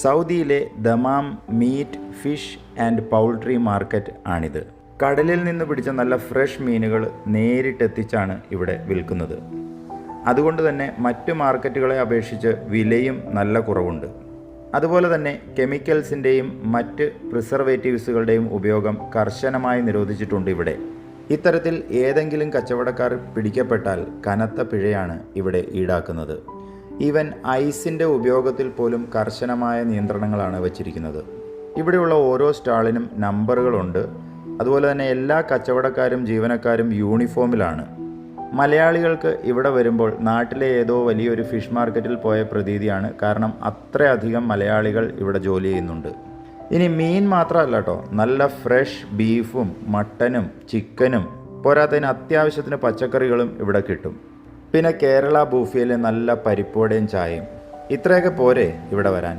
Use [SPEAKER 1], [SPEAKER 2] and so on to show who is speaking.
[SPEAKER 1] സൗദിയിലെ Dammam meat, fish and poultry market ആണിത്. കടലിൽ നിന്ന് പിടിച്ച നല്ല ഫ്രഷ് മീനുകൾ നേരിട്ടെത്തിച്ചാണ് ഇവിടെ വിൽക്കുന്നത്. അതുകൊണ്ട് തന്നെ മറ്റു മാർക്കറ്റുകളെ അപേക്ഷിച്ച് വിലയും നല്ല കുറവുണ്ട്. അതുപോലെ തന്നെ കെമിക്കൽസിൻ്റെയും മറ്റ് പ്രിസർവേറ്റീവ്സുകളുടെയും ഉപയോഗം കർശനമായി നിരോധിച്ചിട്ടുണ്ട് ഇവിടെ. ഇത്തരത്തിൽ ഏതെങ്കിലും കച്ചവടക്കാർ പിടിക്കപ്പെട്ടാൽ കനത്ത പിഴയാണ് ഇവിടെ ഈടാക്കുന്നത്. ഈവൻ ഐസിൻ്റെ ഉപയോഗത്തിൽ പോലും കർശനമായ നിയന്ത്രണങ്ങളാണ് വച്ചിരിക്കുന്നത്. ഇവിടെയുള്ള ഓരോ സ്റ്റാളിനും നമ്പറുകളുണ്ട്. അതുപോലെ തന്നെ എല്ലാ കച്ചവടക്കാരും ജീവനക്കാരും യൂണിഫോമിലാണ്. മലയാളികൾക്ക് ഇവിടെ വരുമ്പോൾ നാട്ടിലെ ഏതോ വലിയൊരു ഫിഷ് മാർക്കറ്റിൽ പോയ പ്രതീതിയാണ്. കാരണം അത്രയധികം മലയാളികൾ ഇവിടെ ജോലി ചെയ്യുന്നുണ്ട്. ഇനി മീൻ മാത്രമല്ല കേട്ടോ, നല്ല ഫ്രഷ് ബീഫും മട്ടനും ചിക്കനും പോരാത്തതിന് അത്യാവശ്യത്തിന് പച്ചക്കറികളും ഇവിടെ കിട്ടും. പിന്നെ കേരള ബൂഫിയയിലെ നല്ല പരിപ്പോടയും ചായയും. ഇത്രയൊക്കെ പോരെ ഇവിടെ വരാൻ.